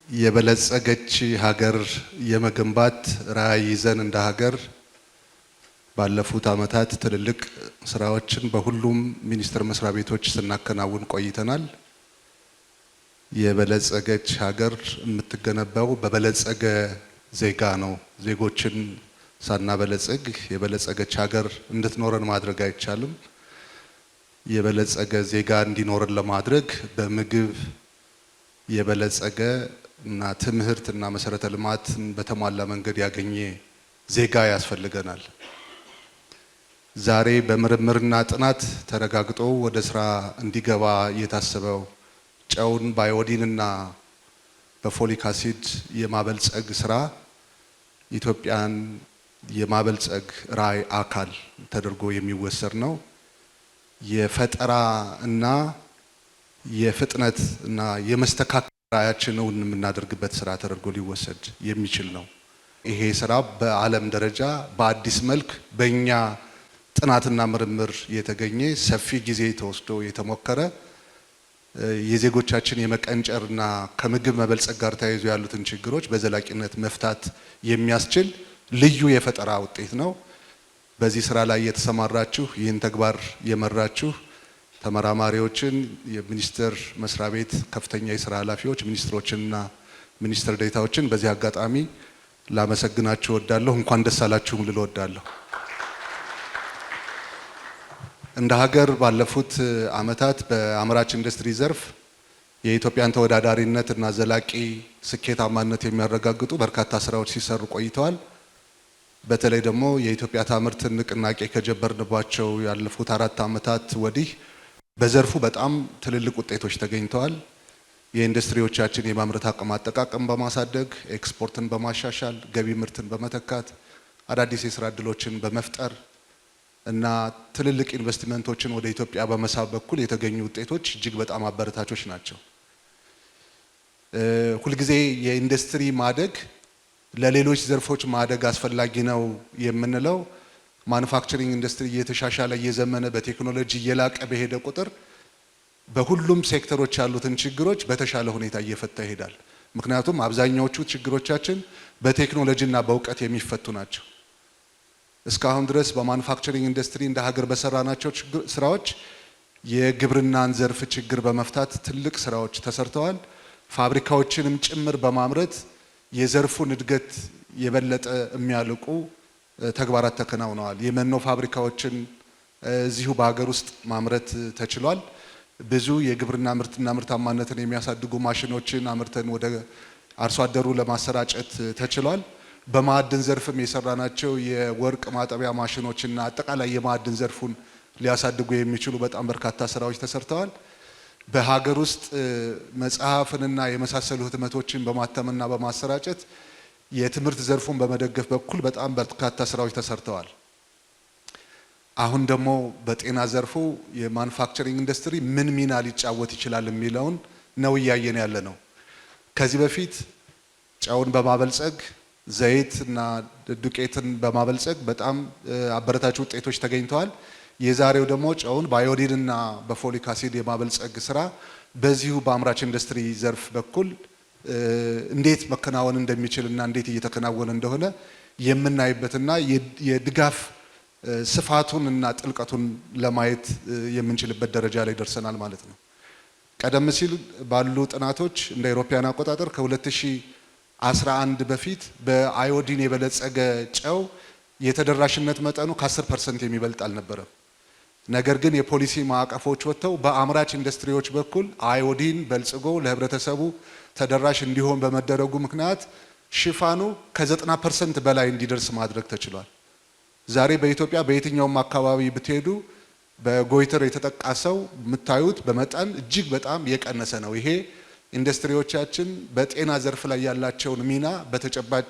የበለጸገች ሀገር የመገንባት ራዕይ ይዘን እንደ ሀገር ባለፉት አመታት ትልልቅ ስራዎችን በሁሉም ሚኒስቴር መስሪያ ቤቶች ስናከናውን ቆይተናል። የበለጸገች ሀገር የምትገነባው በበለጸገ ዜጋ ነው። ዜጎችን ሳናበለጽግ የበለጸገች ሀገር እንድትኖረን ማድረግ አይቻልም። የበለጸገ ዜጋ እንዲኖረን ለማድረግ በምግብ የበለጸገ እና ትምህርት እና መሰረተ ልማት በተሟላ መንገድ ያገኘ ዜጋ ያስፈልገናል። ዛሬ በምርምርና ጥናት ተረጋግጦ ወደ ስራ እንዲገባ የታሰበው ጨውን በአዮዲንና በፎሊክ አሲድ የማበልጸግ ስራ ኢትዮጵያን የማበልጸግ ራዕይ አካል ተደርጎ የሚወሰድ ነው። የፈጠራ እና የፍጥነት እና የመስተካከል ራዕያችንን የምናደርግበት ስራ ተደርጎ ሊወሰድ የሚችል ነው። ይሄ ስራ በዓለም ደረጃ በአዲስ መልክ በእኛ ጥናትና ምርምር የተገኘ ሰፊ ጊዜ ተወስዶ የተሞከረ የዜጎቻችን የመቀንጨርና ከምግብ መበልጸግ ጋር ተያይዞ ያሉትን ችግሮች በዘላቂነት መፍታት የሚያስችል ልዩ የፈጠራ ውጤት ነው። በዚህ ስራ ላይ የተሰማራችሁ ይህን ተግባር የመራችሁ ተመራማሪዎችን፣ የሚኒስቴር መስሪያ ቤት ከፍተኛ የስራ ኃላፊዎች፣ ሚኒስትሮችንና ሚኒስትር ዴኤታዎችን በዚህ አጋጣሚ ላመሰግናችሁ እወዳለሁ። እንኳን ደስ አላችሁም ልል እወዳለሁ። እንደ ሀገር ባለፉት አመታት በአምራች ኢንዱስትሪ ዘርፍ የኢትዮጵያን ተወዳዳሪነት እና ዘላቂ ስኬታማነት የሚያረጋግጡ በርካታ ስራዎች ሲሰሩ ቆይተዋል። በተለይ ደግሞ የኢትዮጵያ ታምርት ንቅናቄ ከጀመርንባቸው ያለፉት 4 አመታት ወዲህ በዘርፉ በጣም ትልልቅ ውጤቶች ተገኝተዋል። የኢንዱስትሪዎቻችን የማምረት አቅም አጠቃቀም በማሳደግ ኤክስፖርትን በማሻሻል ገቢ ምርትን በመተካት አዳዲስ የስራ እድሎችን በመፍጠር እና ትልልቅ ኢንቨስትመንቶችን ወደ ኢትዮጵያ በመሳብ በኩል የተገኙ ውጤቶች እጅግ በጣም አበረታቾች ናቸው። ሁልጊዜ የኢንዱስትሪ ማደግ ለሌሎች ዘርፎች ማደግ አስፈላጊ ነው የምንለው ማኑፋክቸሪንግ ኢንዱስትሪ እየተሻሻለ እየዘመነ በቴክኖሎጂ እየላቀ በሄደ ቁጥር በሁሉም ሴክተሮች ያሉትን ችግሮች በተሻለ ሁኔታ እየፈታ ይሄዳል። ምክንያቱም አብዛኛዎቹ ችግሮቻችን በቴክኖሎጂና በእውቀት የሚፈቱ ናቸው። እስካሁን ድረስ በማኑፋክቸሪንግ ኢንዱስትሪ እንደ ሀገር በሰራናቸው ስራዎች የግብርናን ዘርፍ ችግር በመፍታት ትልቅ ስራዎች ተሰርተዋል። ፋብሪካዎችንም ጭምር በማምረት የዘርፉን እድገት የበለጠ የሚያልቁ ተግባራት ተከናውነዋል። የመኖ ፋብሪካዎችን እዚሁ በሀገር ውስጥ ማምረት ተችሏል። ብዙ የግብርና ምርትና ምርታማነትን የሚያሳድጉ ማሽኖችን አምርተን ወደ አርሶ አደሩ ለማሰራጨት ተችሏል። በማዕድን ዘርፍም የሰራናቸው የወርቅ ማጠቢያ ማሽኖችና አጠቃላይ የማዕድን ዘርፉን ሊያሳድጉ የሚችሉ በጣም በርካታ ስራዎች ተሰርተዋል። በሀገር ውስጥ መጽሐፍንና የመሳሰሉ ህትመቶችን በማተምና በማሰራጨት የትምህርት ዘርፉን በመደገፍ በኩል በጣም በርካታ ስራዎች ተሰርተዋል። አሁን ደግሞ በጤና ዘርፉ የማኑፋክቸሪንግ ኢንዱስትሪ ምን ሚና ሊጫወት ይችላል የሚለውን ነው እያየን ያለ ነው። ከዚህ በፊት ጨውን በማበልጸግ ዘይት እና ዱቄትን በማበልጸግ በጣም አበረታች ውጤቶች ተገኝተዋል። የዛሬው ደግሞ ጨውን በአዮዲን እና በፎሊክ አሲድ የማበልጸግ ስራ በዚሁ በአምራች ኢንዱስትሪ ዘርፍ በኩል እንዴት መከናወን እንደሚችል እና እንዴት እየተከናወነ እንደሆነ የምናይበትና የድጋፍ ስፋቱን እና ጥልቀቱን ለማየት የምንችልበት ደረጃ ላይ ደርሰናል ማለት ነው። ቀደም ሲል ባሉ ጥናቶች እንደ አውሮፓውያን አቆጣጠር ከ2011 በፊት በአዮዲን የበለጸገ ጨው የተደራሽነት መጠኑ ከ10% የሚበልጥ አልነበረም። ነገር ግን የፖሊሲ ማዕቀፎች ወጥተው በአምራች ኢንዱስትሪዎች በኩል አዮዲን በልጽጎ ለህብረተሰቡ ተደራሽ እንዲሆን በመደረጉ ምክንያት ሽፋኑ ከ90% በላይ እንዲደርስ ማድረግ ተችሏል። ዛሬ በኢትዮጵያ በየትኛውም አካባቢ ብትሄዱ በጎይተር የተጠቃ ሰው የምታዩት በመጠን እጅግ በጣም የቀነሰ ነው። ይሄ ኢንዱስትሪዎቻችን በጤና ዘርፍ ላይ ያላቸውን ሚና በተጨባጭ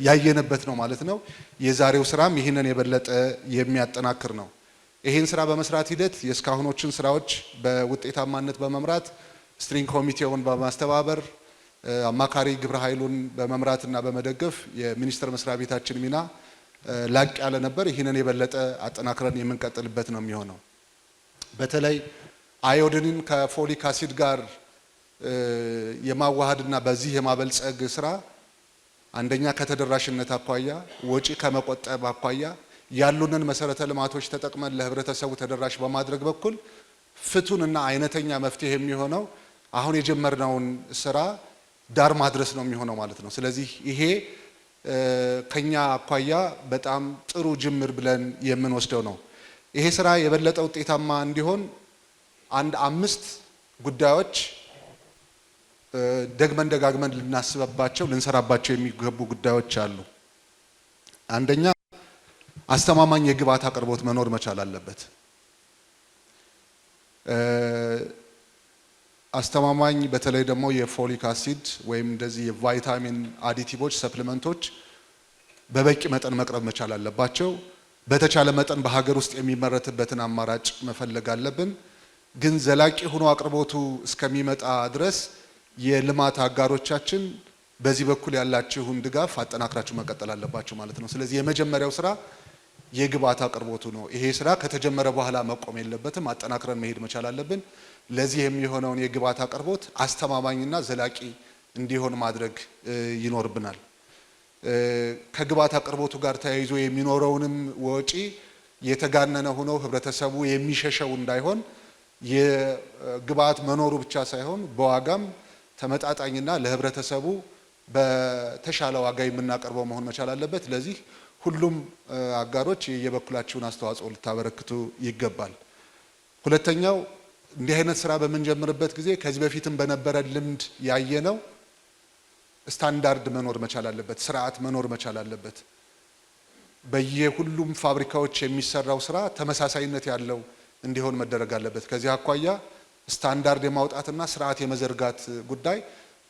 ያየነበት ነው ማለት ነው። የዛሬው ስራም ይህንን የበለጠ የሚያጠናክር ነው። ይህን ስራ በመስራት ሂደት የእስካሁኖችን ስራዎች በውጤታማነት በመምራት ስትሪንግ ኮሚቴውን በማስተባበር አማካሪ ግብረ ኃይሉን በመምራትና በመደገፍ የሚኒስቴር መስሪያ ቤታችን ሚና ላቅ ያለ ነበር። ይህንን የበለጠ አጠናክረን የምንቀጥልበት ነው የሚሆነው። በተለይ አዮዲንን ከፎሊክ አሲድ ጋር የማዋሃድና በዚህ የማበልጸግ ስራ አንደኛ ከተደራሽነት አኳያ ወጪ ከመቆጠብ አኳያ ያሉንን መሰረተ ልማቶች ተጠቅመን ለህብረተሰቡ ተደራሽ በማድረግ በኩል ፍቱንና አይነተኛ መፍትሄ የሚሆነው አሁን የጀመርነውን ስራ ዳር ማድረስ ነው የሚሆነው ማለት ነው። ስለዚህ ይሄ ከኛ አኳያ በጣም ጥሩ ጅምር ብለን የምንወስደው ነው። ይሄ ስራ የበለጠ ውጤታማ እንዲሆን አንድ 5 ጉዳዮች ደግመን ደጋግመን ልናስበባቸው ልንሰራባቸው የሚገቡ ጉዳዮች አሉ። አንደኛ አስተማማኝ የግብዓት አቅርቦት መኖር መቻል አለበት። አስተማማኝ በተለይ ደግሞ የፎሊክ አሲድ ወይም እንደዚህ የቫይታሚን አዲቲቮች ሰፕሊመንቶች በበቂ መጠን መቅረብ መቻል አለባቸው። በተቻለ መጠን በሀገር ውስጥ የሚመረትበትን አማራጭ መፈለግ አለብን። ግን ዘላቂ ሆኖ አቅርቦቱ እስከሚመጣ ድረስ የልማት አጋሮቻችን በዚህ በኩል ያላችሁን ድጋፍ አጠናክራችሁ መቀጠል አለባችሁ ማለት ነው። ስለዚህ የመጀመሪያው ስራ የግብዓት አቅርቦቱ ነው። ይሄ ስራ ከተጀመረ በኋላ መቆም የለበትም፣ አጠናክረን መሄድ መቻል አለብን። ለዚህ የሚሆነውን የግብዓት አቅርቦት አስተማማኝና ዘላቂ እንዲሆን ማድረግ ይኖርብናል። ከግብዓት አቅርቦቱ ጋር ተያይዞ የሚኖረውንም ወጪ የተጋነነ ሆኖ ህብረተሰቡ የሚሸሸው እንዳይሆን የግብዓት መኖሩ ብቻ ሳይሆን በዋጋም ተመጣጣኝና ለህብረተሰቡ በተሻለ ዋጋ የምናቀርበው መሆን መቻል አለበት። ለዚህ ሁሉም አጋሮች የበኩላቸውን አስተዋጽኦ ልታበረክቱ ይገባል። ሁለተኛው እንዲህ አይነት ስራ በምንጀምርበት ጊዜ ከዚህ በፊትም በነበረ ልምድ ያየነው ስታንዳርድ መኖር መቻል አለበት፣ ስርዓት መኖር መቻል አለበት። በየሁሉም ፋብሪካዎች የሚሰራው ስራ ተመሳሳይነት ያለው እንዲሆን መደረግ አለበት። ከዚህ አኳያ ስታንዳርድ የማውጣትና ስርዓት የመዘርጋት ጉዳይ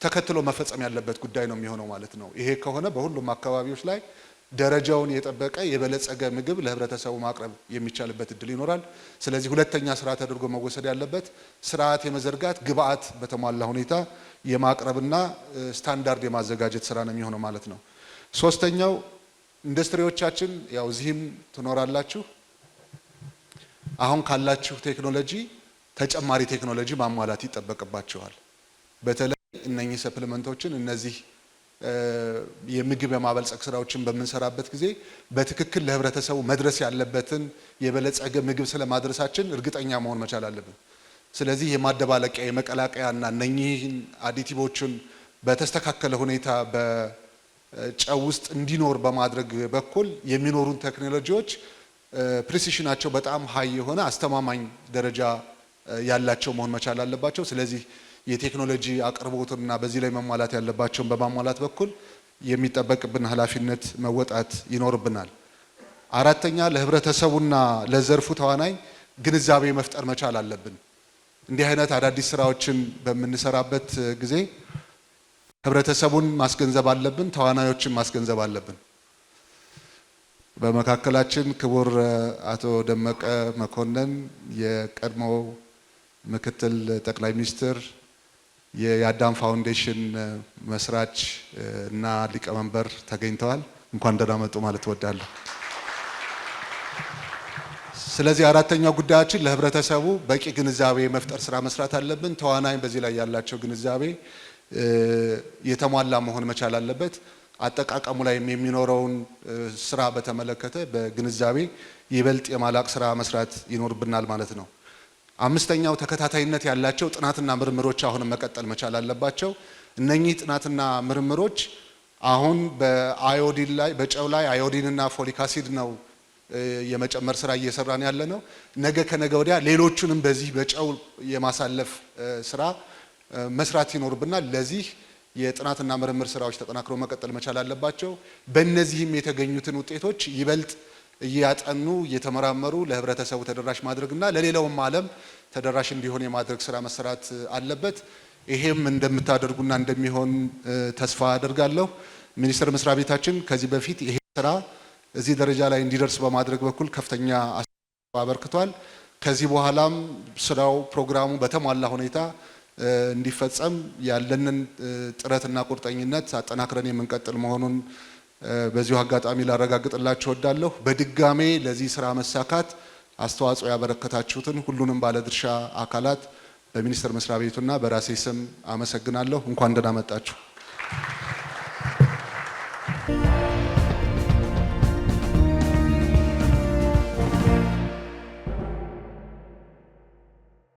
ተከትሎ መፈጸም ያለበት ጉዳይ ነው የሚሆነው ማለት ነው። ይሄ ከሆነ በሁሉም አካባቢዎች ላይ ደረጃውን የጠበቀ የበለጸገ ምግብ ለህብረተሰቡ ማቅረብ የሚቻልበት እድል ይኖራል። ስለዚህ ሁለተኛ ስራ ተደርጎ መወሰድ ያለበት ስርዓት የመዘርጋት ግብዓት በተሟላ ሁኔታ የማቅረብና ስታንዳርድ የማዘጋጀት ስራ ነው የሚሆነው ማለት ነው። ሶስተኛው ኢንዱስትሪዎቻችን ያው እዚህም ትኖራላችሁ፣ አሁን ካላችሁ ቴክኖሎጂ ተጨማሪ ቴክኖሎጂ ማሟላት ይጠበቅባቸዋል። በተለይ እነኚህ ሰፕሊመንቶችን እነዚህ የምግብ የማበልጸግ ስራዎችን በምንሰራበት ጊዜ በትክክል ለህብረተሰቡ መድረስ ያለበትን የበለጸገ ምግብ ስለማድረሳችን እርግጠኛ መሆን መቻል አለብን። ስለዚህ የማደባለቂያ የመቀላቀያና እነኚህን አዲቲቮችን በተስተካከለ ሁኔታ በጨው ውስጥ እንዲኖር በማድረግ በኩል የሚኖሩን ቴክኖሎጂዎች ፕሪሲሽናቸው በጣም ሀይ የሆነ አስተማማኝ ደረጃ ያላቸው መሆን መቻል አለባቸው። ስለዚህ የቴክኖሎጂ አቅርቦትና በዚህ ላይ መሟላት ያለባቸውን በማሟላት በኩል የሚጠበቅብን ኃላፊነት መወጣት ይኖርብናል። አራተኛ ለህብረተሰቡና ለዘርፉ ተዋናይ ግንዛቤ መፍጠር መቻል አለብን። እንዲህ አይነት አዳዲስ ስራዎችን በምንሰራበት ጊዜ ህብረተሰቡን ማስገንዘብ አለብን፣ ተዋናዮችን ማስገንዘብ አለብን። በመካከላችን ክቡር አቶ ደመቀ መኮንን የቀድሞው ምክትል ጠቅላይ ሚኒስትር የአዳም ፋውንዴሽን መስራች እና ሊቀመንበር ተገኝተዋል። እንኳን ደህና መጡ ማለት እወዳለሁ። ስለዚህ አራተኛው ጉዳያችን ለህብረተሰቡ በቂ ግንዛቤ መፍጠር ስራ መስራት አለብን። ተዋናይ በዚህ ላይ ያላቸው ግንዛቤ የተሟላ መሆን መቻል አለበት። አጠቃቀሙ ላይ የሚኖረውን ስራ በተመለከተ በግንዛቤ ይበልጥ የማላቅ ስራ መስራት ይኖርብናል ማለት ነው። አምስተኛው ተከታታይነት ያላቸው ጥናትና ምርምሮች አሁንም መቀጠል መቻል አለባቸው። እነኚህ ጥናትና ምርምሮች አሁን በአዮዲን ላይ በጨው ላይ አዮዲንና ፎሊክ አሲድ ነው የመጨመር ስራ እየሰራን ያለ ነው። ነገ ከነገ ወዲያ ሌሎቹንም በዚህ በጨው የማሳለፍ ስራ መስራት ይኖርብናል። ለዚህ የጥናትና ምርምር ስራዎች ተጠናክረው መቀጠል መቻል አለባቸው። በእነዚህም የተገኙትን ውጤቶች ይበልጥ እያጠኑ እየተመራመሩ ለህብረተሰቡ ተደራሽ ማድረግና ለሌላውም ዓለም ተደራሽ እንዲሆን የማድረግ ስራ መሰራት አለበት። ይሄም እንደምታደርጉና እንደሚሆን ተስፋ አደርጋለሁ። ሚኒስቴር መስሪያ ቤታችን ከዚህ በፊት ይሄ ስራ እዚህ ደረጃ ላይ እንዲደርስ በማድረግ በኩል ከፍተኛ አስተዋጽኦ አበርክቷል። ከዚህ በኋላም ስራው ፕሮግራሙ በተሟላ ሁኔታ እንዲፈጸም ያለንን ጥረትና ቁርጠኝነት አጠናክረን የምንቀጥል መሆኑን በዚሁ አጋጣሚ ላረጋግጥላችሁ እወዳለሁ። በድጋሜ ለዚህ ስራ መሳካት አስተዋጽኦ ያበረከታችሁትን ሁሉንም ባለድርሻ አካላት በሚኒስቴር መስሪያ ቤቱና በራሴ ስም አመሰግናለሁ። እንኳን ደህና መጣችሁ።